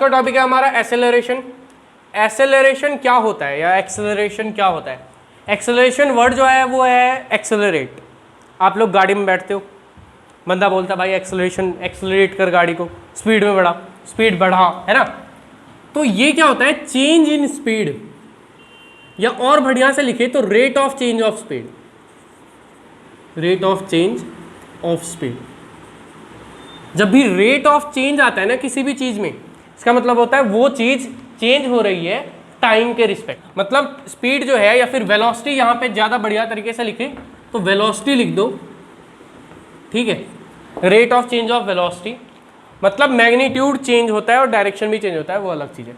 का टॉपिक है हमारा एसेलरेशन। एसेलरेशन क्या होता है या एक्सेलरेशन क्या होता है? एक्सेलरेशन वर्ड जो है वो है एक्सेलरेट। आप लोग गाड़ी में बैठते हो, बंदा बोलता है भाई एक्सेलरेशन, एक्सेलरेट कर गाड़ी को, स्पीड में बढ़ा, स्पीड बढ़ा, है ना। तो ये क्या होता है? चेंज इन स्पीड, या और बढ़िया से लिखे तो rate of change of speed. Rate of change of speed. जब भी रेट ऑफ चेंज आता है ना किसी भी चीज में, इसका मतलब होता है वो चीज चेंज हो रही है टाइम के रिस्पेक्ट। मतलब स्पीड जो है या फिर वेलोसिटी, यहां पे ज्यादा बढ़िया तरीके से लिखे तो वेलोसिटी लिख दो, ठीक है। Rate of change of velocity मतलब मैग्नीट्यूड चेंज होता है और डायरेक्शन भी चेंज होता है, वो अलग चीज है।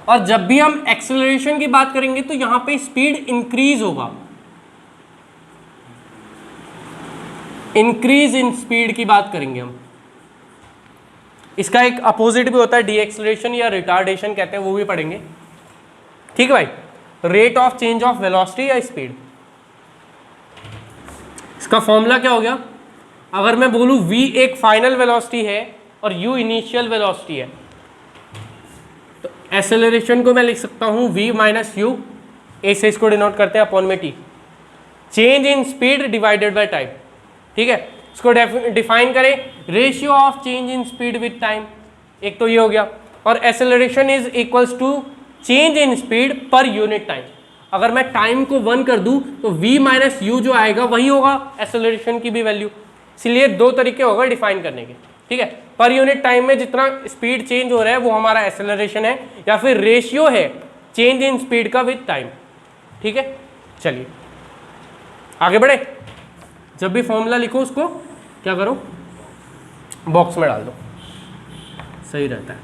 और जब भी हम एक्सेलरेशन की बात करेंगे तो यहां पे स्पीड इंक्रीज होगा, इंक्रीज इन स्पीड की बात करेंगे हम। इसका एक अपोजिट भी होता है, डी एक्सेलरेशन या रिटार्डेशन कहते हैं, वो भी पढ़ेंगे, ठीक है भाई। Rate of change of velocity या स्पीड, इसका फॉर्मूला क्या हो गया? अगर मैं बोलूं v एक फाइनल वेलोसिटी है और u इनिशियल वेलोसिटी है, तो एक्सेलरेशन को मैं लिख सकता हूं v माइनस यू, ए से इसको डिनोट करते हैं अपॉन में t, change in speed divided by time, ठीक है। इसको डिफाइन करें, ratio of change in speed with time, एक तो ये हो गया। और acceleration is equals to change in speed पर यूनिट टाइम। अगर मैं टाइम को 1 कर दूं तो v माइनस यू जो आएगा वही होगा एक्सेलरेशन की भी वैल्यू। इसलिए दो तरीके होगा डिफाइन करने के, ठीक है। पर यूनिट टाइम में जितना स्पीड चेंज हो रहा है वो हमारा एक्सेलरेशन है, या फिर रेशियो है चेंज इन स्पीड का विद टाइम, ठीक है। चलिए आगे बढ़े। जब भी फॉर्मूला लिखो उसको क्या करो, बॉक्स में डाल दो, सही रहता है,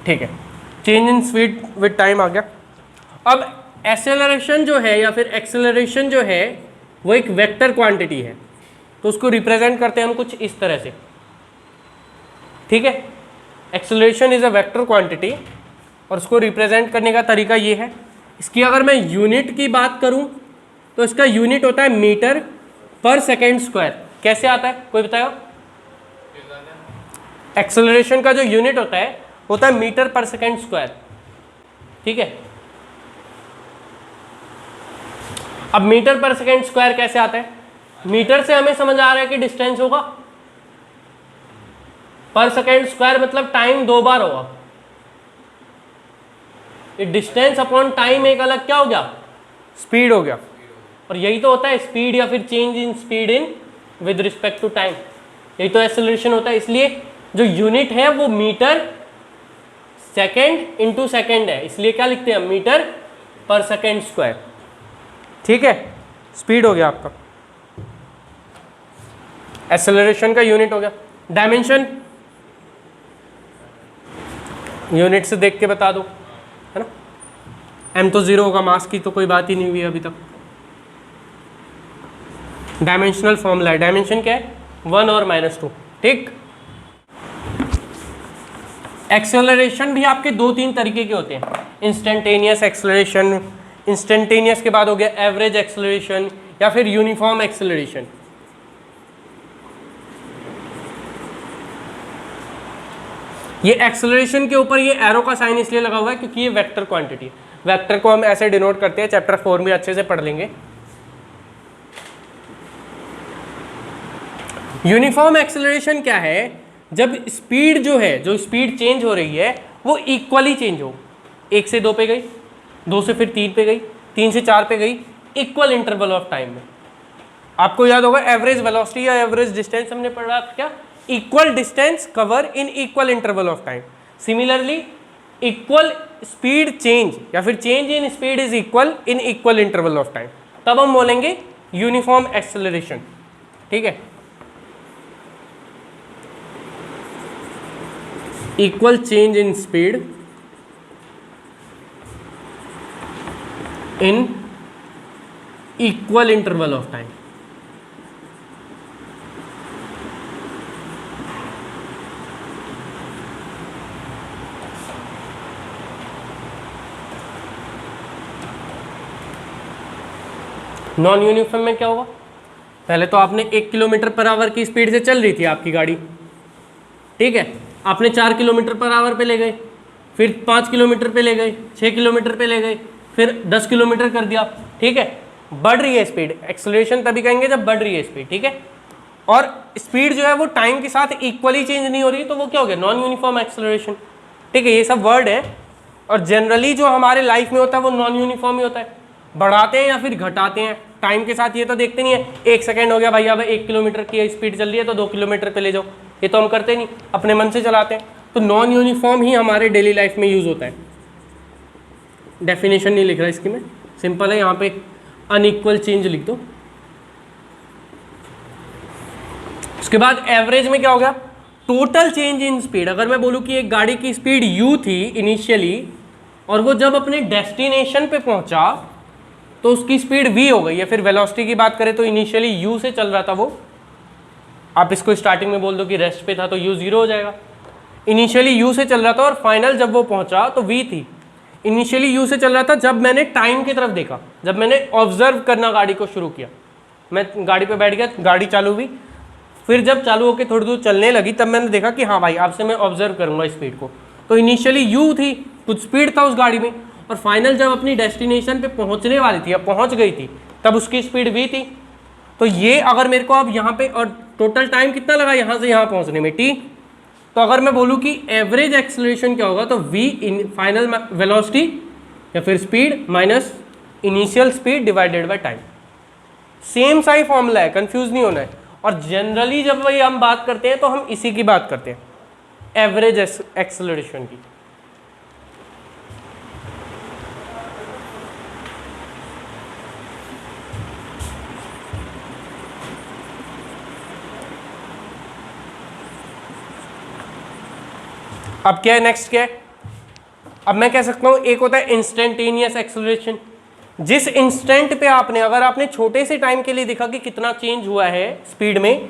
ठीक है। Change in speed with time आ गया। अब एक्सेलरेशन जो है या फिर एक्सेलरेशन जो है वो एक वेक्टर क्वांटिटी है, तो उसको रिप्रेजेंट करते हैं हम कुछ इस तरह से, ठीक है। Acceleration is a vector quantity और उसको रिप्रेजेंट करने का तरीका ये है। इसकी अगर मैं यूनिट की बात करूं तो इसका यूनिट होता है मीटर पर सेकेंड स्क्वायर। कैसे आता है कोई बताएगा? एक्सेलरेशन का जो यूनिट होता है मीटर पर सेकेंड स्क्वायर, ठीक है। अब मीटर पर सेकेंड स्क्वायर कैसे आता है? मीटर से हमें समझ आ रहा है कि डिस्टेंस होगा, पर सेकेंड स्क्वायर मतलब टाइम 2 बार होगा। ये डिस्टेंस अपॉन टाइम एक अलग क्या हो गया? स्पीड हो गया। और यही तो होता है स्पीड या फिर change in speed in with respect to time, यही तो एक्सेलरेशन होता है। इसलिए जो यूनिट है वो मीटर सेकेंड इंटू सेकेंड है, इसलिए क्या लिखते हैं? मीटर पर सेकेंड स्क्वायर, ठीक है। स्पीड हो गया आपका, एक्सेलरेशन का यूनिट हो गया। डायमेंशन यूनिट से देख के बता दो, है ना। m तो 0 होगा, मास की तो कोई बात ही नहीं हुई अभी तक। डायमेंशनल फॉर्मूला है, डायमेंशन क्या है? 1 और -2, ठीक। एक्सेलरेशन भी आपके 2-3 तरीके के होते हैं। इंस्टेंटेनियस एक्सेलरेशन, इंस्टेंटेनियस के बाद हो गया एवरेज एक्सेलरेशन या फिर यूनिफॉर्म एक्सेलरेशन। ये एक्सेलरेशन के ऊपर ये एरो का साइन इसलिए लगा हुआ है क्योंकि ये वेक्टर क्वांटिटी है। वेक्टर को हम ऐसे डिनोट करते हैं, चैप्टर 4 में अच्छे से पढ़ लेंगे। यूनिफॉर्म एक्सेलरेशन क्या है? जब स्पीड जो है, जो स्पीड चेंज हो रही है वो इक्वली चेंज हो। 1 से 2 पे गई, 2 से फिर 3 पे गई, 3 से 4 पे गई, इक्वल इंटरवल ऑफ टाइम में। आपको याद होगा एवरेज वेलोसिटी या एवरेज डिस्टेंस हमने पढ़ा क्या? Equal distance cover in equal interval of time. Similarly equal speed change या फिर change in speed is equal in equal interval of time, तब हम बोलेंगे यूनिफॉर्म एक्सेलरेशन, ठीक है। Equal change in speed in equal interval of time. Non uniform में क्या होगा? पहले तो आपने 1 किलोमीटर पर आवर की स्पीड से चल रही थी आपकी गाड़ी, ठीक है। आपने 4 किलोमीटर पर आवर पे ले गए, फिर 5 किलोमीटर पे ले गए, 6 किलोमीटर पे ले गए, फिर 10 किलोमीटर कर दिया, ठीक है, बढ़ रही है स्पीड। एक्सेलरेशन तभी कहेंगे जब बढ़ रही है स्पीड, ठीक है। और स्पीड जो है वो टाइम के साथ इक्वली चेंज नहीं हो रही, तो वो क्या हो गया, नॉन यूनिफॉर्म एक्सेलरेशन, ठीक है। ये सब वर्ड है, और जनरली जो हमारे लाइफ में होता है वो नॉन यूनिफॉर्म ही होता है, बढ़ाते हैं या फिर घटाते हैं टाइम के साथ। ये तो देखते नहीं है 1 सेकेंड हो गया भाई, अब 1 किलोमीटर की स्पीड चल रही है तो 2 किलोमीटर पे ले जाओ, ये तो हम करते नहीं, अपने मन से चलाते हैं। तो नॉन यूनिफॉर्म ही हमारे डेली लाइफ में यूज होता है। डेफिनेशन नहीं लिख रहा इसकी मैं, सिंपल है, यहाँ पे अनइक्वल चेंज लिख दो। उसके बाद एवरेज में क्या हो गया, टोटल चेंज इन स्पीड। अगर मैं बोलूँ कि एक गाड़ी की स्पीड u थी इनिशियली, और वो जब अपने डेस्टिनेशन पे पहुंचा तो उसकी स्पीड v हो गई है। फिर वेलोसिटी की बात करें तो इनिशियली u से चल रहा था वो, आप इसको स्टार्टिंग में बोल दो कि रेस्ट पे था तो u 0 हो जाएगा। इनिशियली u से चल रहा था और फाइनल जब वो पहुंचा तो v थी। इनिशियली u से चल रहा था जब मैंने टाइम की तरफ देखा, जब मैंने ऑब्जर्व करना गाड़ी को शुरू किया, मैं गाड़ी पे बैठ गया, गाड़ी चालू हुई, फिर जब चालू होकर थोड़ी दूर चलने लगी तब मैंने देखा कि हाँ भाई आपसे मैं ऑब्जर्व करूंगा स्पीड को। तो इनिशियली u थी, कुछ स्पीड था उस गाड़ी में, और फाइनल जब अपनी डेस्टिनेशन पे पहुंचने वाली थी या पहुंच गई थी तब उसकी स्पीड v थी। तो ये अगर मेरे को अब यहाँ पे, और टोटल टाइम कितना लगा यहाँ से यहाँ पहुँचने में, t। तो अगर मैं बोलूँ कि एवरेज एक्सेलरेशन क्या होगा, तो v इन फाइनल वेलोसिटी या फिर speed minus initial speed divided by time. Same सा ही फॉर्मूला है, कंफ्यूज नहीं होना है। और जनरली जब भाई हम बात करते हैं तो हम इसी की बात करते हैं, एवरेज एक्सेलरेशन की। अब क्या है, नेक्स्ट क्या है, अब मैं कह सकता हूं एक होता है इंस्टेंटेनियस एक्सेलरेशन। जिस इंस्टेंट पे आपने, अगर आपने छोटे से टाइम के लिए देखा कि कितना चेंज हुआ है स्पीड में,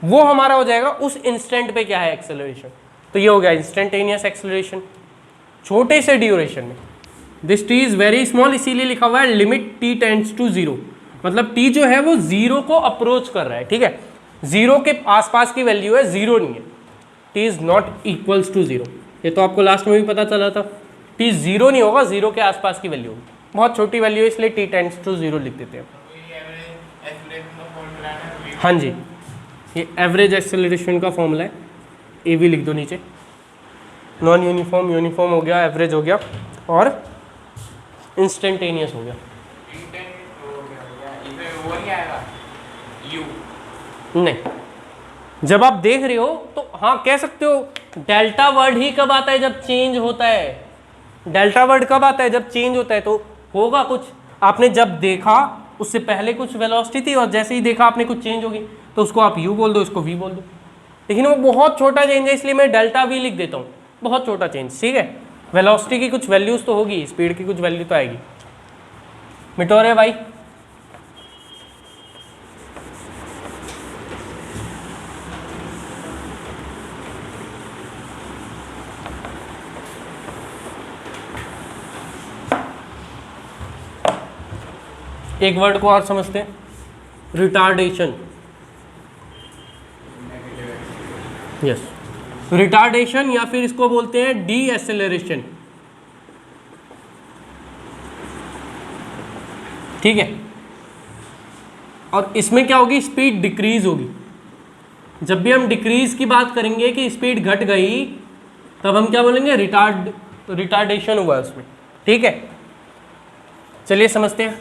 वो हमारा हो जाएगा उस इंस्टेंट पे क्या है एक्सेलरेशन। तो ये हो गया इंस्टेंटेनियस एक्सेलरेशन, छोटे से ड्यूरेशन में। This T is very small, इसीलिए लिखा हुआ है लिमिट टी टेंड्स टू 0, मतलब टी जो है वो 0 को अप्रोच कर रहा है, ठीक है। 0 के आसपास की वैल्यू है, 0 नहीं है, T is not equals to 0। ये तो आपको लास्ट में भी पता चला था, टी 0 नहीं होगा, 0 के आसपास की वैल्यू होगी, बहुत छोटी वैल्यू है इसलिए टी टेंड्स टू 0 लिख देते हैं। हाँ जी, ये एवरेज एक्सेलरेशन का फॉर्मूला है, ए भी लिख दो नीचे। नॉन यूनिफॉर्म, यूनिफॉर्म हो गया, एवरेज हो गया, और इंस्टेंटेनियस हो गया। नहीं, जब आप देख रहे हो तो हाँ कह सकते हो डेल्टा वर्ड ही कब आता है, जब चेंज होता है। डेल्टा वर्ड कब आता है, जब चेंज होता है। तो होगा कुछ, आपने जब देखा उससे पहले कुछ वेलोसिटी थी और जैसे ही देखा आपने कुछ चेंज होगी, तो उसको आप u बोल दो, इसको v बोल दो। लेकिन वो बहुत छोटा चेंज है इसलिए मैं डेल्टा v लिख देता हूँ, बहुत छोटा चेंज, ठीक है। वेलोसिटी की कुछ वैल्यूज तो होगी, स्पीड की कुछ वैल्यू तो आएगी। मिटो रहे भाई, एक वर्ड को और समझते हैं, रिटार्डेशन। यस, रिटार्डेशन या फिर इसको बोलते हैं डी एसेलरेशन, ठीक है। और इसमें क्या होगी, स्पीड डिक्रीज होगी। जब भी हम डिक्रीज की बात करेंगे कि स्पीड घट गई, तब हम क्या बोलेंगे, रिटार्डेशन हुआ उसमें, ठीक है। चलिए समझते हैं।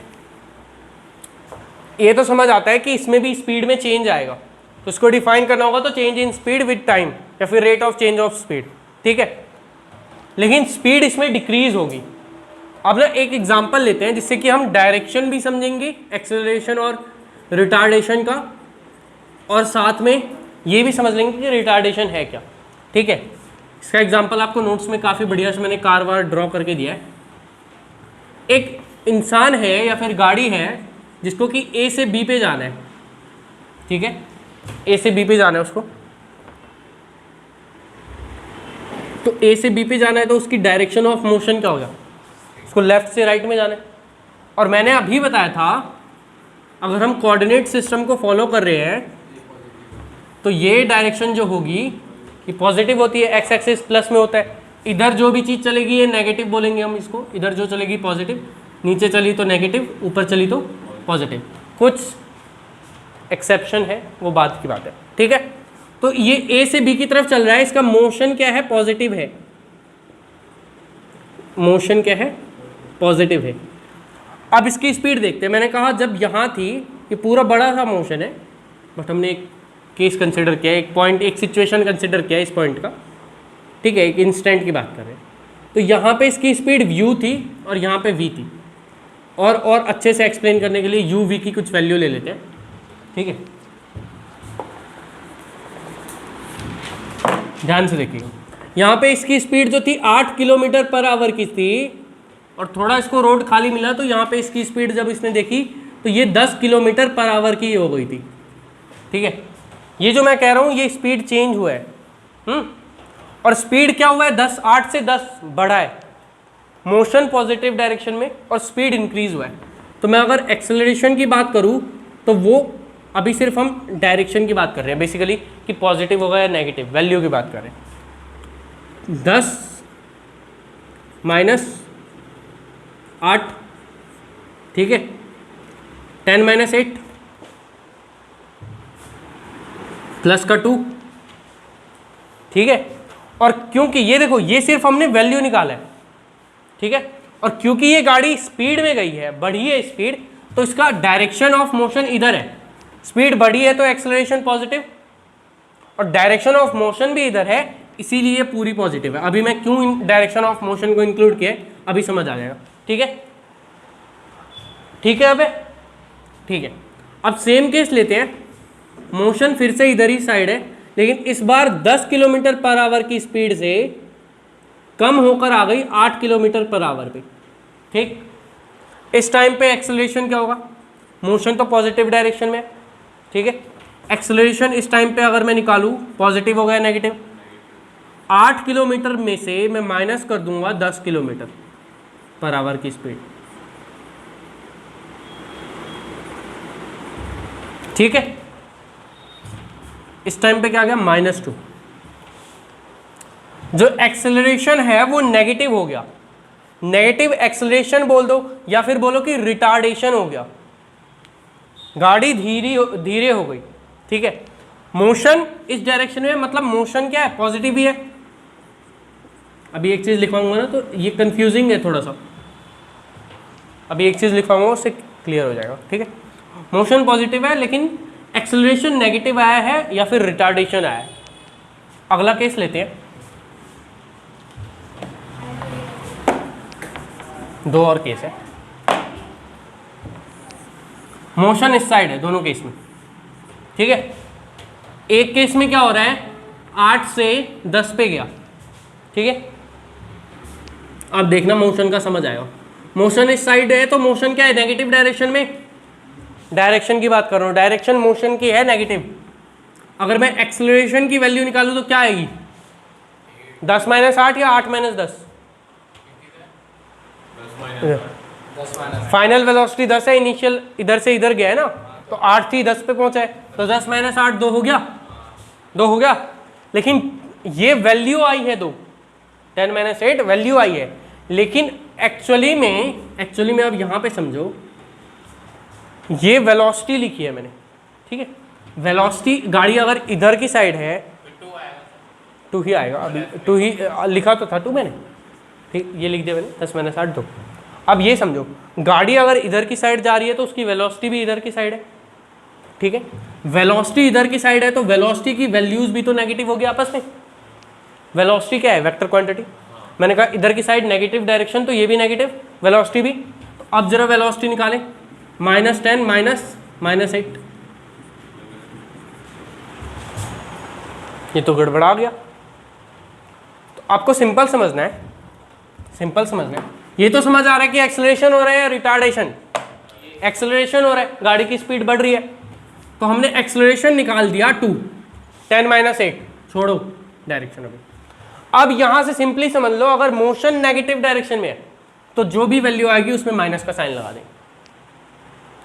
ये तो समझ आता है कि इसमें भी स्पीड में चेंज आएगा, तो इसको डिफाइन करना होगा, तो change in speed with time या फिर rate of change of speed, ठीक है। लेकिन स्पीड इसमें डिक्रीज होगी। अब ना एक एग्जांपल लेते हैं जिससे कि हम डायरेक्शन भी समझेंगे एक्सेलरेशन और रिटार्डेशन का, और साथ में ये भी समझ लेंगे कि रिटार्डेशन है क्या, ठीक है। इसका एग्जांपल आपको नोट्स में काफ़ी बढ़िया से मैंने कार वार ड्रॉ करके दिया है। एक इंसान है या फिर गाड़ी है जिसको कि ए से बी पे जाना है, ठीक है, ए से बी पे जाना है उसको। तो ए से बी पे जाना है तो उसकी डायरेक्शन ऑफ मोशन क्या होगा, उसको लेफ्ट से राइट में जाना है। और मैंने अभी बताया था अगर हम कोऑर्डिनेट सिस्टम को फॉलो कर रहे हैं तो ये डायरेक्शन जो होगी कि पॉजिटिव होती है, एक्स एक्सिस प्लस में होता है, इधर जो भी चीज़ चलेगी ये नेगेटिव बोलेंगे हम इसको, इधर जो चलेगी पॉजिटिव, नीचे चली तो नेगेटिव, ऊपर चली तो पॉजिटिव। कुछ एक्सेप्शन है, वो बाद की बात है, ठीक है। तो ये ए से बी की तरफ चल रहा है, इसका मोशन क्या है, पॉजिटिव है, मोशन क्या है, पॉजिटिव है। अब इसकी स्पीड देखते हैं। मैंने कहा जब यहाँ थी, ये पूरा बड़ा सा मोशन है, बट हमने एक केस कंसिडर किया, एक पॉइंट, एक सिचुएशन कंसिडर किया इस पॉइंट का, ठीक है, एक इंस्टेंट की बात कर रहे हैं। तो यहाँ पे इसकी स्पीड u थी और यहाँ पे v थी, और अच्छे से एक्सप्लेन करने के लिए u v की कुछ वैल्यू ले लेते हैं, ठीक है। ध्यान से देखिए, यहाँ पे इसकी स्पीड जो थी 8 किलोमीटर पर आवर की थी, और थोड़ा इसको रोड खाली मिला तो यहाँ पे इसकी स्पीड जब इसने देखी तो ये 10 किलोमीटर पर आवर की हो गई थी, ठीक है। ये जो मैं कह रहा हूँ ये स्पीड चेंज हुआ है, और स्पीड क्या हुआ है, 8 से 10 बढ़ा है, मोशन पॉजिटिव डायरेक्शन में, और स्पीड इंक्रीज हुआ है। तो मैं अगर एक्सेलरेशन की बात करूँ तो वो अभी सिर्फ हम डायरेक्शन की बात कर रहे हैं बेसिकली, कि पॉजिटिव होगा या नेगेटिव, वैल्यू की बात कर रहे हैं। 10 माइनस 8, ठीक है, 10 माइनस 8 प्लस का 2, ठीक है। और क्योंकि ये देखो, ये सिर्फ हमने वैल्यू निकाला है, ठीक है, और क्योंकि ये गाड़ी स्पीड में गई है, बढ़ी है स्पीड, तो इसका डायरेक्शन ऑफ मोशन इधर है, स्पीड बढ़ी है तो एक्सेलरेशन पॉजिटिव, और डायरेक्शन ऑफ मोशन भी इधर है, इसीलिए ये पूरी पॉजिटिव है। अभी मैं क्यों डायरेक्शन ऑफ मोशन को इंक्लूड किया अभी समझ आ जाएगा, ठीक है, ठीक है। अबे ठीक है, अब सेम केस लेते हैं, मोशन फिर से इधर ही साइड है, लेकिन इस बार 10 किलोमीटर पर आवर की स्पीड से कम होकर आ गई 8 किलोमीटर पर आवर पे, ठीक। इस टाइम पे एक्सेलरेशन क्या होगा, मोशन तो पॉजिटिव डायरेक्शन में, ठीक है। एक्सेलरेशन इस टाइम पे अगर मैं निकालूं, पॉजिटिव हो गया नेगेटिव, 8 किलोमीटर में से मैं माइनस कर दूंगा 10 किलोमीटर पर आवर की स्पीड, ठीक है। इस टाइम पे क्या गया, -2। जो एक्सेलरेशन है वो नेगेटिव हो गया, नेगेटिव एक्सेलरेशन बोल दो, या फिर बोलो कि रिटार्डेशन हो गया, गाड़ी धीरे हो गई, ठीक है। मोशन इस डायरेक्शन में, मतलब मोशन क्या है, पॉजिटिव ही है। अभी एक चीज़ लिखवाऊंगा ना तो ये कंफ्यूजिंग है थोड़ा सा, अभी एक चीज़ लिखवाऊंगा उससे क्लियर हो जाएगा, ठीक है। मोशन पॉजिटिव है लेकिन एक्सेलरेशन नेगेटिव आया है या फिर रिटार्डेशन आया है। अगला केस लेते हैं, 2 और केस है। मोशन इस साइड है दोनों केस में, ठीक है। एक केस में क्या हो रहा है, 8 से 10 पे गया, ठीक है। अब देखना मोशन का समझ आएगा। मोशन इस साइड है तो मोशन क्या है, नेगेटिव डायरेक्शन में, डायरेक्शन की बात कर रहा हूँ, डायरेक्शन मोशन की है नेगेटिव। अगर मैं एक्सेलरेशन की वैल्यू निकालूँ तो क्या आएगी, 10 माइनस 8 या 8 माइनस 10, फाइनल वेलोसिटी 10 है, इनिशियल इधर से इधर गया है ना, तो 8 थी 10 पे पहुंचा है, तो 10 माइनस 8 2 हो गया, 2 हो गया। लेकिन ये वैल्यू आई है 2, 10 माइनस 8 वैल्यू आई है, लेकिन एक्चुअली में अब यहाँ पे समझो, ये वेलोसिटी लिखी है मैंने, ठीक है। वेलोसिटी, गाड़ी अगर इधर की साइड है 2 ही आएगा, अभी 2 ही लिखा तो था 2 मैंने, ठीक, ये लिख दिया मैंने, 10 माइनस 8 2। अब ये समझो, गाड़ी अगर इधर की साइड जा रही है तो उसकी वेलोसिटी भी इधर की साइड है, ठीक है। वेलोसिटी इधर की साइड है तो वेलोसिटी की वैल्यूज भी तो नेगेटिव हो गया आपस में। वेलोसिटी क्या है, वेक्टर क्वांटिटी। मैंने कहा इधर की साइड नेगेटिव डायरेक्शन, तो ये भी नेगेटिव, वेलोसिटी भी। तो अब जरा वेलोसिटी निकालें, -10 -8, ये तो गड़बड़ा गया। तो आपको सिंपल समझना है, सिंपल समझना है। ये तो समझ आ रहा है कि एक्सेलरेशन हो रहा है या रिटार्डेशन, एक्सेलरेशन हो रहा है, गाड़ी की स्पीड बढ़ रही है, तो हमने एक्सेलरेशन निकाल दिया 2, 10 माइनस 8, छोड़ो डायरेक्शन। अभी अब यहां से सिंपली समझ लो, अगर मोशन नेगेटिव डायरेक्शन में है तो जो भी वैल्यू आएगी उसमें माइनस का साइन लगा दें,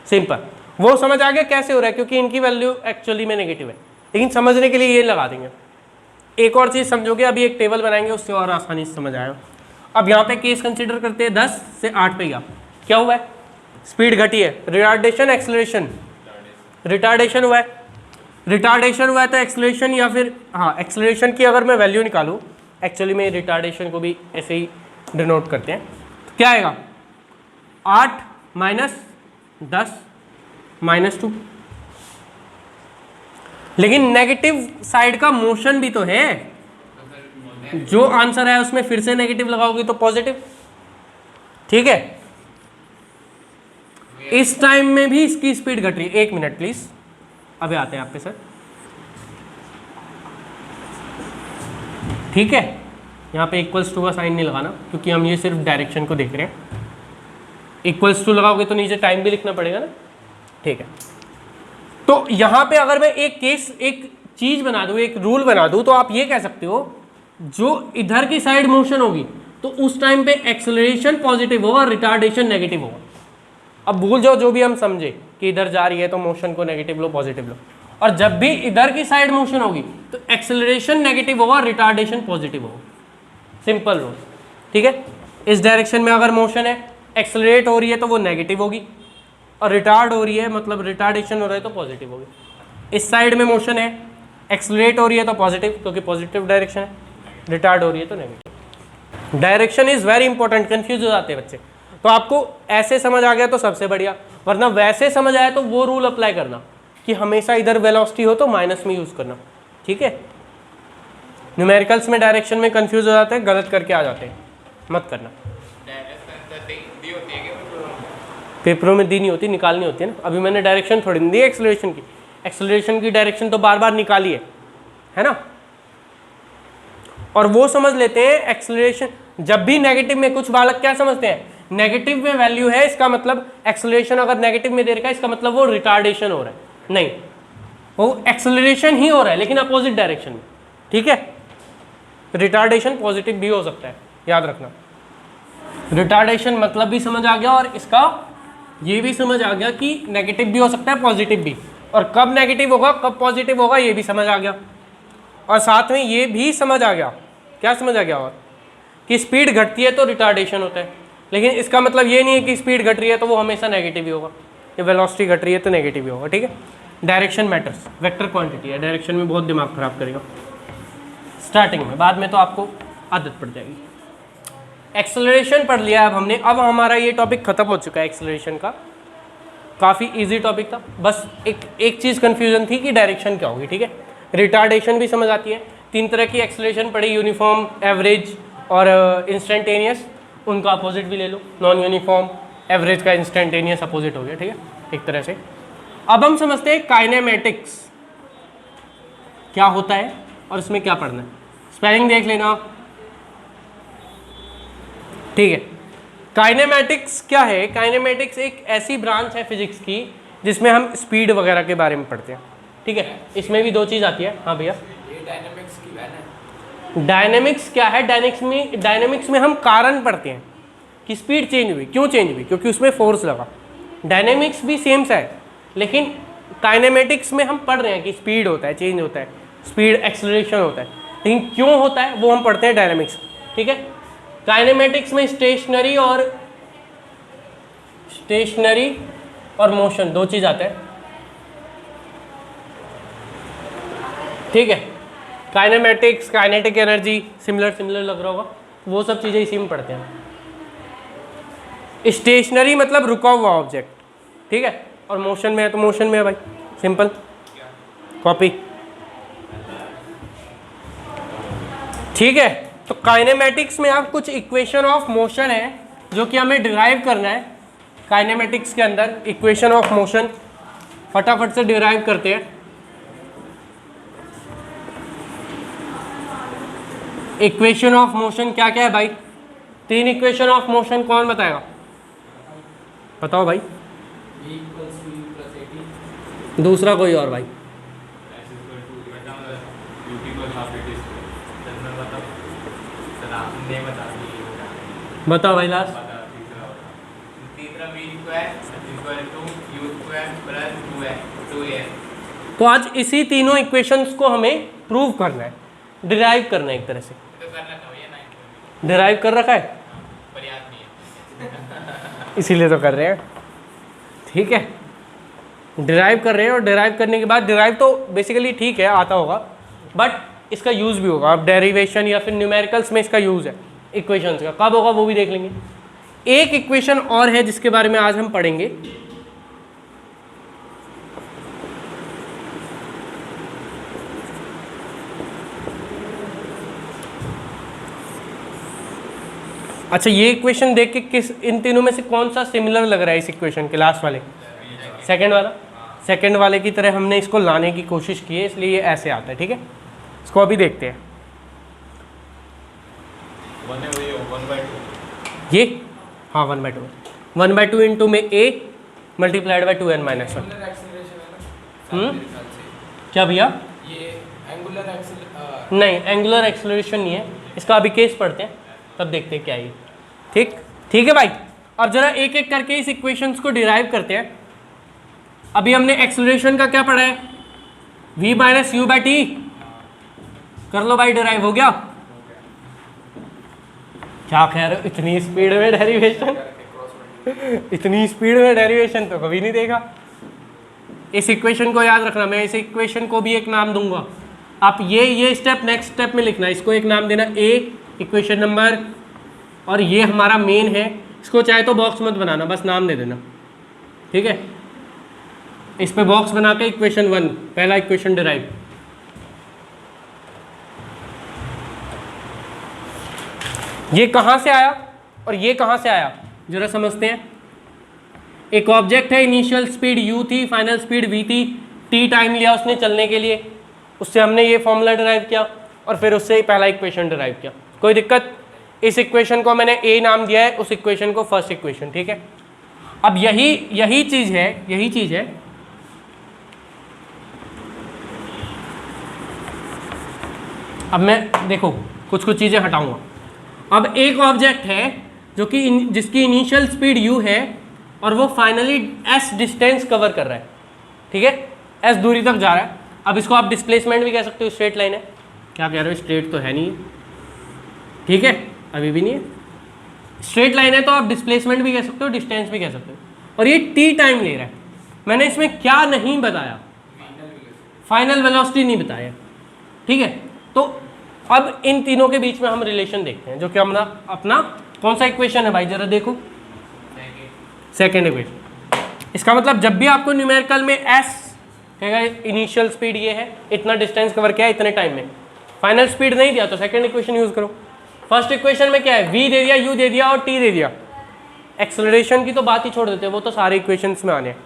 सिंपल। वो समझ आ गया कैसे हो रहा है, क्योंकि इनकी वैल्यू एक्चुअली में नेगेटिव है, लेकिन समझने के लिए ये लगा देंगे, एक और चीज़ समझोगे, अभी एक टेबल बनाएंगे उससे और आसानी से समझ आएगा। अब यहाँ पे केस कंसिडर करते हैं 10 से 8 पे गया, क्या हुआ है, स्पीड घटी है, रिटार्डेशन एक्सेलरेशन, रिटार्डेशन हुआ है, रिटार्डेशन हुआ है तो एक्सेलरेशन या फिर हाँ एक्सेलरेशन की अगर मैं वैल्यू निकालूँ, एक्चुअली में रिटार्डेशन को भी ऐसे ही डिनोट करते हैं, तो क्या आएगा 8 माइनस 10 माइनस 2, लेकिन नेगेटिव साइड का मोशन भी तो है, जो आंसर है उसमें फिर से नेगेटिव लगाओगे तो पॉजिटिव, ठीक है। इस टाइम में भी इसकी स्पीड घट रही है, 1 मिनट प्लीज, अभी आते हैं आप पे सर, ठीक है। यहाँ पे इक्वल्स टू का साइन नहीं लगाना क्योंकि हम ये सिर्फ डायरेक्शन को देख रहे हैं, इक्वल्स टू लगाओगे तो नीचे टाइम भी लिखना पड़ेगा ना, ठीक है। तो यहाँ पे अगर मैं एक केस, एक चीज बना दूँ, एक रूल बना दूँ, तो आप ये कह सकते हो जो इधर की साइड मोशन होगी तो उस टाइम पे एक्सेलरेशन पॉजिटिव होगा, रिटार्डेशन नेगेटिव होगा। अब भूल जाओ जो भी हम समझे कि इधर जा रही है तो मोशन को नेगेटिव लो पॉजिटिव लो, और जब भी इधर की साइड मोशन होगी तो एक्सेलरेशन नेगेटिव होगा, रिटार्डेशन पॉजिटिव होगा, सिंपल रूल, ठीक है। इस डायरेक्शन में अगर मोशन है, एक्सेलरेट हो रही है तो वो नेगेटिव होगी, और रिटार्ड हो रही है मतलब रिटार्डेशन हो रहा है तो पॉजिटिव होगी। इस साइड में मोशन है, एक्सेलरेट हो रही है तो पॉजिटिव क्योंकि पॉजिटिव डायरेक्शन है, रिटार्ड हो रही है तो negative. Direction is very important, confuse हो जाते हैं बच्चे। तो आपको ऐसे समझ आ गया तो सबसे बढ़िया, वरना वैसे समझ आया तो वो रूल अप्लाई करना कि हमेशा इधर वेलोसिटी हो तो माइनस में यूज करना, ठीक है। न्यूमेरिकल्स में डायरेक्शन में कंफ्यूज हो जाते हैं, गलत करके आ जाते हैं, मत करना। पेपरों में दी नहीं होती, निकालनी होती है ना। अभी मैंने डायरेक्शन थोड़ी नहीं दी एक्सेलरेशन की, एक्सेलरेशन की डायरेक्शन तो बार बार निकाली है ना। और वो समझ लेते हैं एक्सेलरेशन, जब भी नेगेटिव में, कुछ बालक क्या समझते हैं, नेगेटिव में वैल्यू है इसका मतलब एक्सेलरेशन अगर नेगेटिव में दे रखा है इसका मतलब वो रिटार्डेशन हो रहा है, नहीं, वो एक्सेलरेशन ही हो रहा है लेकिन अपोजिट डायरेक्शन में, ठीक है। रिटार्डेशन पॉजिटिव भी हो सकता है, याद रखना। रिटार्डेशन मतलब भी समझ आ गया, और इसका ये भी समझ आ गया कि नेगेटिव भी हो सकता है पॉजिटिव भी, और कब नेगेटिव होगा कब पॉजिटिव होगा ये भी समझ आ गया, और साथ में ये भी समझ आ गया, क्या समझ आ गया, और कि स्पीड घटती है तो रिटार्डेशन होता है, लेकिन इसका मतलब ये नहीं है कि स्पीड घट रही है तो वो हमेशा नेगेटिव ही होगा, या वेलोसिटी घट रही है तो नेगेटिव ही होगा, ठीक है। डायरेक्शन मैटर्स, वेक्टर क्वांटिटी है, डायरेक्शन में बहुत दिमाग खराब करेगा स्टार्टिंग में, बाद में तो आपको आदत पड़ जाएगी। एक्सेलरेशन पढ़ लिया अब हमने, अब हमारा ये टॉपिक खत्म हो चुका है एक्सेलरेशन का, काफ़ी इजी टॉपिक था, बस एक चीज़ कन्फ्यूजन थी कि डायरेक्शन क्या होगी, ठीक है। रिटार्डेशन भी समझ आती है, 3 तरह की एक्सेलरेशन पढ़ी, यूनिफॉर्म, एवरेज और इंस्टेंटेनियस, उनका अपोजिट भी ले लो, नॉन यूनिफॉर्म, एवरेज का इंस्टेंटेनियस अपोजिट हो गया, ठीक है, एक तरह से। अब हम समझते हैं काइनेमेटिक्स क्या होता है और इसमें क्या पढ़ना है, स्पेलिंग देख लेना, ठीक है। काइनेमेटिक्स क्या है, काइनेमेटिक्स एक ऐसी ब्रांच है फिजिक्स की जिसमें हम स्पीड वगैरह के बारे में पढ़ते हैं, ठीक है। इसमें भी 2 चीज़ आती है, हाँ भैया, डायनेमिक्स की है। डायनेमिक्स क्या है, डायनेमिक्स में हम कारण पढ़ते हैं कि स्पीड चेंज हुई, क्यों चेंज हुई, क्योंकि उसमें फोर्स लगा। डायनेमिक्स भी सेम सा है, लेकिन काइनेमेटिक्स में हम पढ़ रहे हैं कि स्पीड होता है, चेंज होता है, स्पीड एक्सेलरेशन होता है, लेकिन क्यों होता है वो हम पढ़ते हैं डायनेमिक्स, ठीक है। काइनेमेटिक्स में स्टेशनरी और मोशन 2 चीज़ आते हैं, ठीक है। काइनेमेटिक्स, काइनेटिक एनर्जी, सिमिलर लग रहा होगा, वो सब चीज़ें इसी में पढ़ते हैं। स्टेशनरी मतलब रुका हुआ ऑब्जेक्ट, ठीक है, और मोशन में है तो मोशन में है भाई, सिंपल, कॉपी, ठीक है। तो काइनेमेटिक्स में आप कुछ इक्वेशन ऑफ मोशन है जो कि हमें डिराइव करना है। काइनेमेटिक्स के अंदर इक्वेशन ऑफ मोशन फटाफट से डिराइव करते हैं। इक्वेशन ऑफ मोशन क्या क्या है भाई, 3 इक्वेशन ऑफ मोशन कौन बताएगा, बताओ भाई, दूसरा कोई और भाई, बताओ भाई लास्ट, तो आज इसी तीनों इक्वेशंस को हमें प्रूव करना है। डिराइव करना है एक तरह से। तो करना था भैया 9th में डिराइव कर रखा है, पर याद नहीं है। इसीलिए तो कर रहे हैं, ठीक है। डिराइव कर रहे हैं और डिराइव करने के बाद, डिराइव तो बेसिकली ठीक है आता होगा, बट इसका यूज़ भी होगा। अब डेरिवेशन या फिर न्यूमेरिकल्स में इसका यूज़ है इक्वेशंस का, कब होगा वो भी देख लेंगे। एक इक्वेशन और है जिसके बारे में आज हम पढ़ेंगे, अच्छा ये इक्वेशन देख के किस इन तीनों में से कौन सा सिमिलर लग रहा है इस इक्वेशन के लास्ट वाले, सेकंड वाला। सेकंड वाले की तरह हमने इसको लाने की कोशिश की है, इसलिए ये ऐसे आता है, ठीक है। इसको अभी देखते हैं। ये हाँ 1/2, 1/2 इंटू में a multiplied by 2n minus 1। Angular acceleration है ना, मेरे ख्याल से क्या भैया? ये एंगुलर नहीं, एंगुलर एक्सेलरेशन नहीं है इसका, अभी केस पढ़ते हैं तब देखते हैं क्या है। ठीक ठीक है भाई। अब जरा एक एक करके इस इक्वेशंस को डिराइव करते हैं। अभी हमने एक्सेलरेशन का क्या पढ़ा है, v minus you by T. कर लो भाई, डिराइव हो गया। क्या कह रहे हो, इतनी स्पीड में डेरिवेशन, इतनी स्पीड में डेरिवेशन तो कभी नहीं देखा। इस इक्वेशन को याद रखना, मैं इस इक्वेशन को भी एक नाम दूंगा। आप ये स्टेप नेक्स्ट स्टेप में लिखना, इसको एक नाम देना a इक्वेशन नंबर, और ये हमारा मेन है। इसको चाहे तो बॉक्स मत बनाना, बस नाम दे देना, ठीक है। इस पे बॉक्स बना के इक्वेशन 1 पहला इक्वेशन डिराइव। ये कहाँ से आया और ये कहाँ से आया जरा समझते हैं। एक ऑब्जेक्ट है, इनिशियल स्पीड u थी, फाइनल स्पीड v थी, t टाइम लिया उसने चलने के लिए, उससे हमने ये फॉर्मूला डिराइव किया और फिर उससे पहला इक्वेशन डिराइव किया। कोई दिक्कत? इस इक्वेशन को मैंने a नाम दिया है, उस इक्वेशन को फर्स्ट इक्वेशन, ठीक है। अब यही चीज़ है अब मैं देखो कुछ चीज़ें हटाऊंगा। अब एक ऑब्जेक्ट है जो कि जिसकी इनिशियल स्पीड u है और वो फाइनली s डिस्टेंस कवर कर रहा है, ठीक है, s दूरी तक जा रहा है। अब इसको आप डिस्प्लेसमेंट भी कह सकते हो, स्ट्रेट लाइन है। क्या कह रहे हो, स्ट्रेट तो है नहीं है, ठीक है, अभी भी नहीं है। स्ट्रेट लाइन है तो आप डिस्प्लेसमेंट भी कह सकते हो, डिस्टेंस भी कह सकते हो। और ये t टाइम ले रहा है। मैंने इसमें क्या नहीं बताया, फाइनल वेलोसिटी नहीं बताया, ठीक है। तो अब इन तीनों के बीच में हम रिलेशन देखते हैं, जो कि हमारा अपना कौन सा इक्वेशन है भाई, जरा देखो, सेकेंड इक्वेशन। इसका मतलब जब भी आपको न्यूमेरिकल में s कहेगा इनिशियल स्पीड ये है, इतना डिस्टेंस कवर किया इतने टाइम में, फाइनल स्पीड नहीं दिया तो सेकेंड इक्वेशन यूज करो। फर्स्ट इक्वेशन में क्या है, v दे दिया, u दे दिया और t दे दिया। एक्सेलरेशन की तो बात ही छोड़ देते हैं, वो तो सारे इक्वेशंस में आने हैं।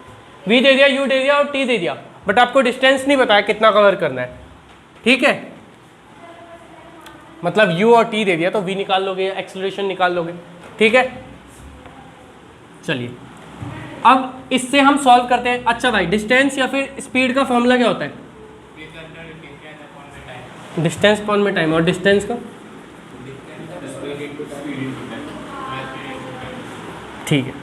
v दे दिया, u दे दिया और t दे दिया, बट आपको डिस्टेंस नहीं बताया कितना कवर करना है, ठीक है। मतलब u और t दे दिया तो v निकाल लोगे, एक्सेलरेशन निकाल लोगे, ठीक है। चलिए अब इससे हम सॉल्व करते हैं। अच्छा भाई, डिस्टेंस या फिर स्पीड का फॉर्मूला क्या होता है, डिस्टेंस अपॉन में टाइम, और डिस्टेंस का, ठीक है।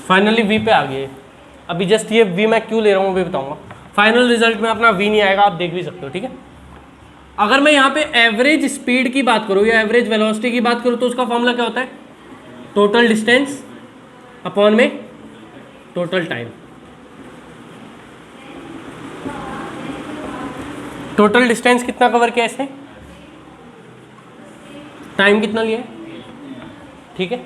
फाइनली v पे आ गए। अभी जस्ट ये v मैं क्यों ले रहा हूँ वो भी बताऊंगा। फाइनल रिजल्ट में अपना v नहीं आएगा, आप देख भी सकते हो, ठीक है। अगर मैं यहाँ पे एवरेज स्पीड की बात करूँ या एवरेज वेलोसिटी की बात करूँ तो उसका फॉर्मूला क्या होता है, टोटल डिस्टेंस अपॉन में टोटल टाइम। टोटल डिस्टेंस कितना कवर किया इसने, टाइम कितना लिया, ठीक है।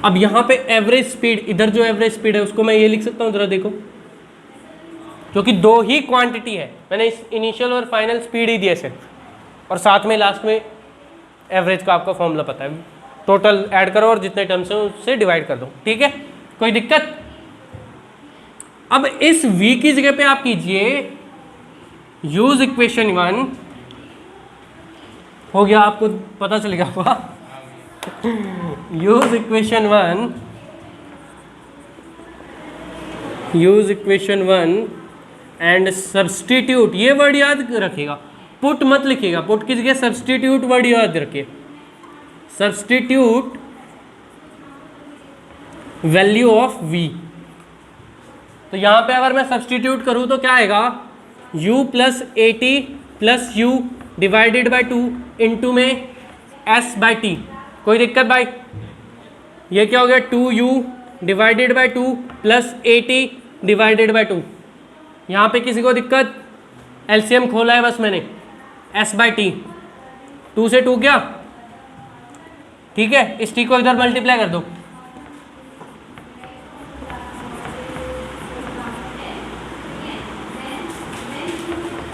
अब यहाँ पे एवरेज स्पीड, इधर जो एवरेज स्पीड है उसको मैं ये लिख सकता हूँ, जरा देखो, क्योंकि दो ही क्वांटिटी है, मैंने इस इनिशियल और फाइनल स्पीड ही दिया सिर्फ, और साथ में लास्ट में एवरेज का आपका फॉर्मूला पता है। टोटल ऐड करो और जितने टर्म्स हैं उससे डिवाइड कर दो, ठीक है। कोई दिक्कत? अब इस v की जगह पे आप कीजिए यूज इक्वेशन 1, हो गया, आपको पता चलेगा होगा। Use equation 1, use equation 1 and substitute, ये वर्ड याद रखिएगा, पुट मत लिखिएगा, पुट की जगह सब्सटीट्यूट वर्ड याद रखिए। सब्सटीट्यूट वैल्यू ऑफ v, तो यहाँ पे अगर मैं सब्सटीट्यूट करूँ तो क्या आएगा, u plus A T plus you divided by 2 into में s बाई टी। कोई दिक्कत भाई? ये क्या हो गया, 2u divided by 2 plus A T divided by 2। यहाँ पे किसी को दिक्कत? एलसीएम खोला है बस मैंने, s बाई टी, 2 से 2 क्या, ठीक है। इस टी को इधर मल्टीप्लाई कर दो,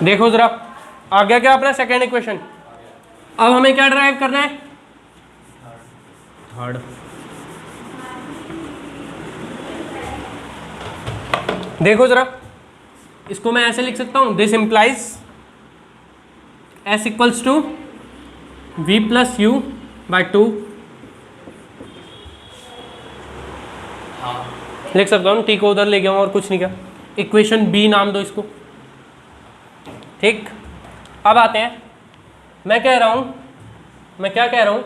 देखो जरा आ गया क्या अपना सेकेंड इक्वेशन। अब हमें क्या ड्राइव करना है, थर्ड। देखो जरा, इसको मैं ऐसे लिख सकता हूं, this implies s equals to v plus u by 2। लिख सकता हूँ, टी को उधर ले गया हूँ और कुछ नहीं किया। इक्वेशन बी नाम दो इसको, ठीक। अब आते हैं, मैं कह रहा हूँ, मैं क्या कह रहा हूँ,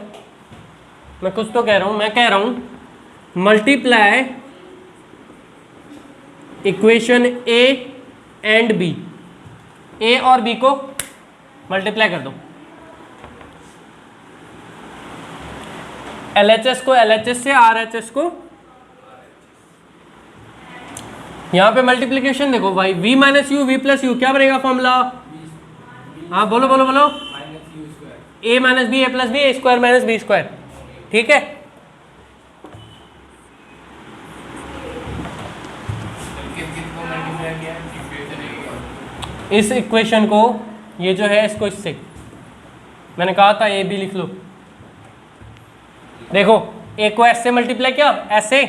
मैं कुछ तो कह रहा हूँ, मैं कह रहा हूँ multiply equation A and B, A और बी को मल्टीप्लाई कर दो। LHS को LHS से, RHS को, यहां पे मल्टीप्लीकेशन देखो भाई, v minus u, v plus u, क्या बनेगा फॉर्मूला? हाँ बोलो बोलो बोलो, a minus B, a plus B, A square minus B square, ठीक है। इस इक्वेशन को, ये जो है इसको इससे, मैंने कहा था ए बी लिख लो। देखो ए को एस से मल्टीप्लाई किया, ऐसे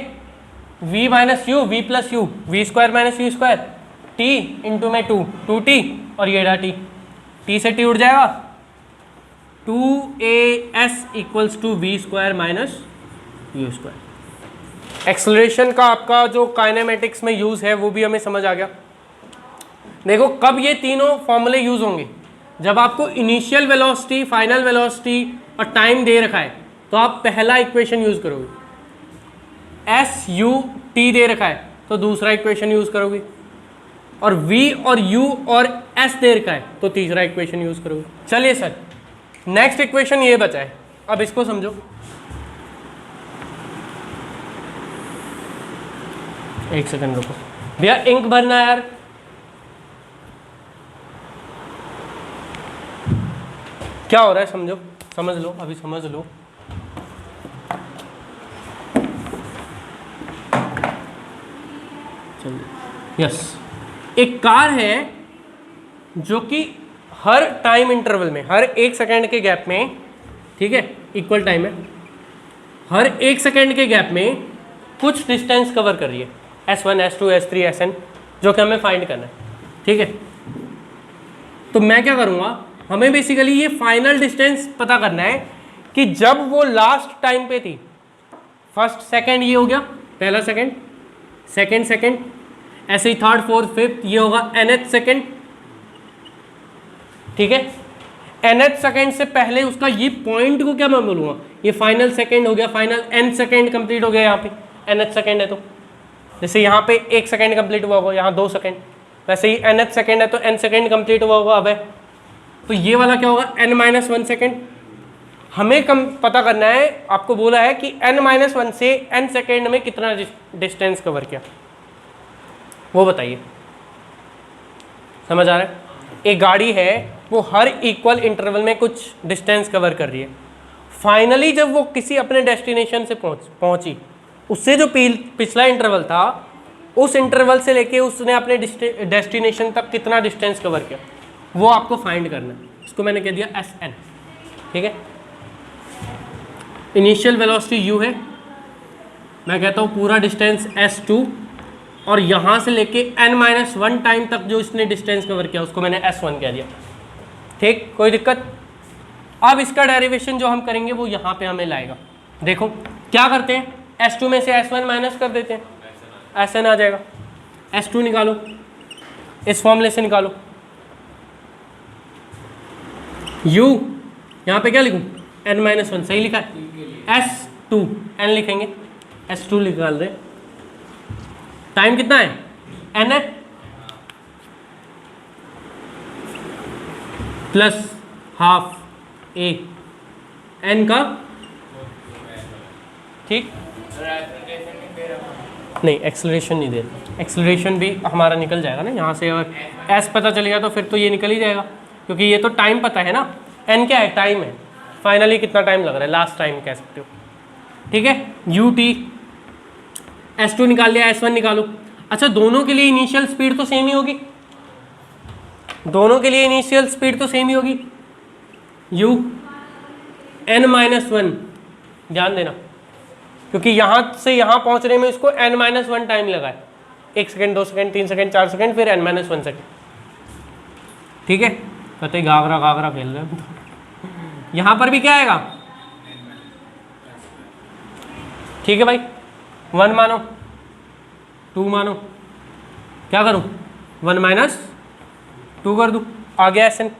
v minus u, v plus u, v square minus u square, t into में 2, 2t और ये डा t, t से t उड़ जाएगा, 2as equals to v square minus u square. Acceleration का आपका जो काइनेमेटिक्स में यूज़ है वो भी हमें समझ आ गया। देखो कब ये तीनों फॉर्मूले यूज़ होंगे, जब आपको इनिशियल वेलोसिटी, फाइनल वेलोसिटी और टाइम दे रखा है तो आप पहला इक्वेशन यूज़ करोगे। एस यू टी दे रखा है तो दूसरा इक्वेशन यूज़ करोगे, और v और u और s दे रखा है तो तीसरा इक्वेशन यूज़ करोगे। चलिए सर, नेक्स्ट इक्वेशन ये बचा है, अब इसको समझो। एक सेकंड रुको भैया, इंक भरना है यार। क्या हो रहा है समझो, समझ लो, अभी समझ लो। चलिए, यस, एक कार है जो कि हर टाइम इंटरवल में, हर 1 सेकेंड के गैप में, ठीक है, इक्वल टाइम है, हर 1 सेकेंड के गैप में कुछ डिस्टेंस कवर कर रही है, S1, S2, S3, Sn, जो कि हमें फाइंड करना है, ठीक है। तो मैं क्या करूँगा, हमें बेसिकली ये फाइनल डिस्टेंस पता करना है कि जब वो लास्ट टाइम पे थी, फर्स्ट सेकेंड ये हो गया, पहला सेकेंड, सेकेंड सेकेंड, ऐसे ही थर्ड फोर्थ फिफ्थ, ये होगा nth सेकेंड, ठीक है। nth सेकेंड से पहले उसका ये पॉइंट को क्या मैं बोलूँगा, ये फाइनल सेकेंड हो गया, फाइनल n सेकेंड कंप्लीट हो गया, यहाँ पे nth सेकेंड है तो जैसे यहाँ पे 1 सेकेंड कंप्लीट हुआ होगा, यहाँ 2 सेकेंड, वैसे ही nth सेकेंड है तो n सेकेंड कंप्लीट हुआ होगा। अब है तो ये वाला क्या होगा, n-1 सेकेंड। हमें कम पता करना है, आपको बोला है कि n-1 से n सेकेंड में कितना डिस्टेंस कवर किया, वो बताइए। समझ आ रहा है? एक गाड़ी है, वो हर इक्वल इंटरवल में कुछ डिस्टेंस कवर कर रही है। फाइनली जब वो किसी अपने डेस्टिनेशन से पहुंची, उससे जो पिछला इंटरवल था, उस इंटरवल से लेके उसने अपने डेस्टिनेशन तक कितना डिस्टेंस कवर किया, वो आपको फाइंड करना है। इसको मैंने कह दिया Sn, ठीक है। इनिशियल वेलोसिटी u है, मैं कहता हूँ पूरा डिस्टेंस S2, और यहाँ से लेके n-1 टाइम तक जो इसने डिस्टेंस कवर किया उसको मैंने S1 कह दिया, ठीक, कोई दिक्कत। अब इसका डेरिवेशन जो हम करेंगे वो यहाँ पे हमें लाएगा। देखो क्या करते हैं, S2 में से S1 माइनस कर देते हैं, Sn आ जाएगा। S2 निकालो, इस फॉर्मूले से निकालो। u यहाँ पे क्या लिखूँ, n-1, सही लिखा है। S2 n लिखेंगे, S2 निकाल रहे। टाइम कितना है एन है प्लस हाफ ए एन का, ठीक नहीं एक्सेलरेशन नहीं दे, एक्सेलरेशन भी हमारा निकल जाएगा ना यहाँ से। अगर एस पता चलेगा तो फिर तो ये निकल ही जाएगा, क्योंकि ये तो टाइम पता है ना। एन क्या है? टाइम है, फाइनली कितना टाइम लग रहा है, लास्ट टाइम कह सकते हो, ठीक है। यू टी S2 निकाल लिया, S1 निकालो। अच्छा दोनों के लिए इनिशियल स्पीड तो सेम ही होगी, दोनों के लिए इनिशियल स्पीड तो सेम ही होगी। u n-1, ध्यान देना, क्योंकि यहाँ से यहाँ पहुँचने में इसको n-1 टाइम लगा है, 1 सेकेंड 2 सेकेंड 3 सेकेंड 4 सेकेंड फिर n-1 सेकेंड, ठीक है। कहते घाघरा घाघरा खेल रहे हैं। यहाँ पर भी क्या आएगा, ठीक है भाई, 1 मानो 2 मानो, क्या करूँ 1 - 2 कर दूँ, आ गया एस एन।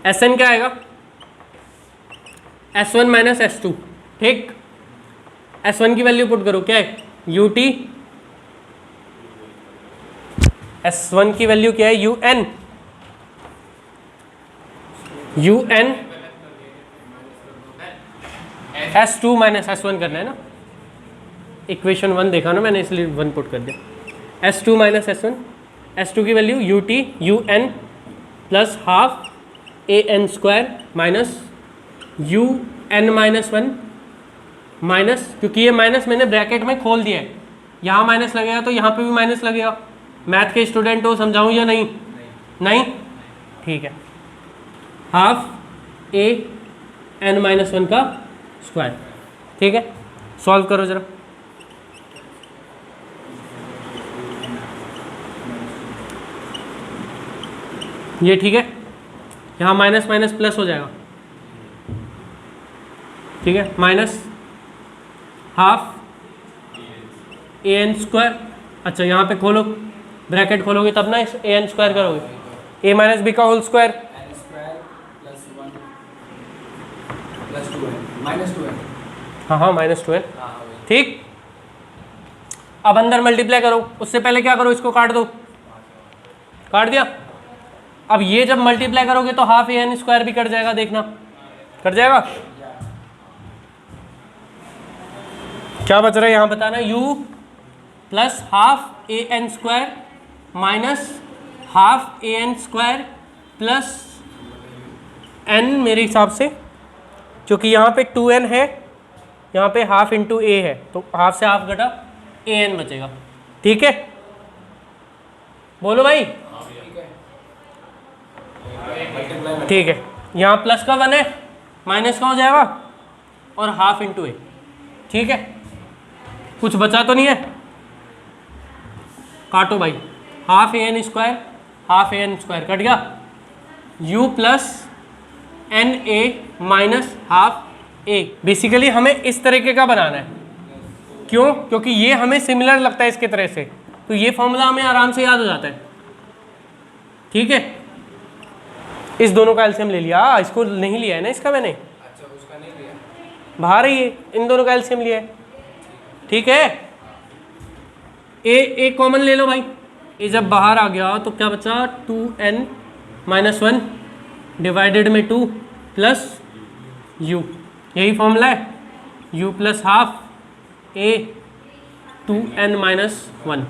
एस एन क्या आएगा, S1 - S2, ठीक। S1 की वैल्यू पुट करो, क्या है यू टी, S1 की वैल्यू क्या है यू एन, S2 - S1 करना है ना, इक्वेशन 1 देखा ना मैंने इसलिए 1 पुट कर दिया। S2 - S1, S2 की value u t u n plus half a n square minus u n-1 minus, क्योंकि ये माइनस मैंने ब्रैकेट में खोल दिया है, यहाँ माइनस लगेगा तो यहाँ पे भी माइनस लगेगा। मैथ के स्टूडेंट हो, समझाऊँ या नहीं? नहीं, ठीक है। हाफ ए n-1 का स्क्वायर, ठीक है। सॉल्व करो जरा, ये ठीक है, यहाँ माइनस माइनस प्लस हो जाएगा, ठीक है। Minus half a n square, अच्छा यहाँ पे खोलो, ब्रैकेट खोलोगे तब ना इस ए एन स्क्वायर करोगे, ए माइनस बी का whole square, n square plus 1 plus 2n -2n, हाँ -2n, हाँ ठीक। अब अंदर मल्टीप्लाई करो, उससे पहले क्या करो, इसको काट दो, काट दिया। अब ये जब मल्टीप्लाई करोगे तो हाफ ए एन स्क्वायर भी कट जाएगा, देखना कट जाएगा। क्या बच रहा है यहाँ बताना, u plus half a n square minus half a n square plus n, मेरे हिसाब से क्योंकि यहाँ पे 2n है, यहाँ पे हाफ इंटू ए है, तो हाफ से हाफ घटा ए एन बचेगा, ठीक है। बोलो भाई, ठीक है। यहाँ प्लस का 1 है, माइनस का हो जाएगा और हाफ इंटू ए, ठीक है। कुछ बचा तो नहीं है, काटो भाई, half a n square half a n square cut गया, u plus n a minus half a. Basically हमें इस तरीके का बनाना है, क्यों? क्योंकि ये हमें सिमिलर लगता है इसके तरह से, तो ये फॉर्मूला हमें आराम से याद हो जाता है, ठीक है। इस दोनों का एलसीएम ले लिया, इसको नहीं लिया है ना इसका मैंने, अच्छा उसका नहीं लिया, बाहर ही है, इन दोनों का एलसीएम लिया है, ठीक है। ए कॉमन ले लो भाई, ए जब बाहर आ गया तो क्या बचा 2n-1 डिवाइडेड में 2 प्लस u, यही फॉर्मूला है, u प्लस हाफ ए 2n-1,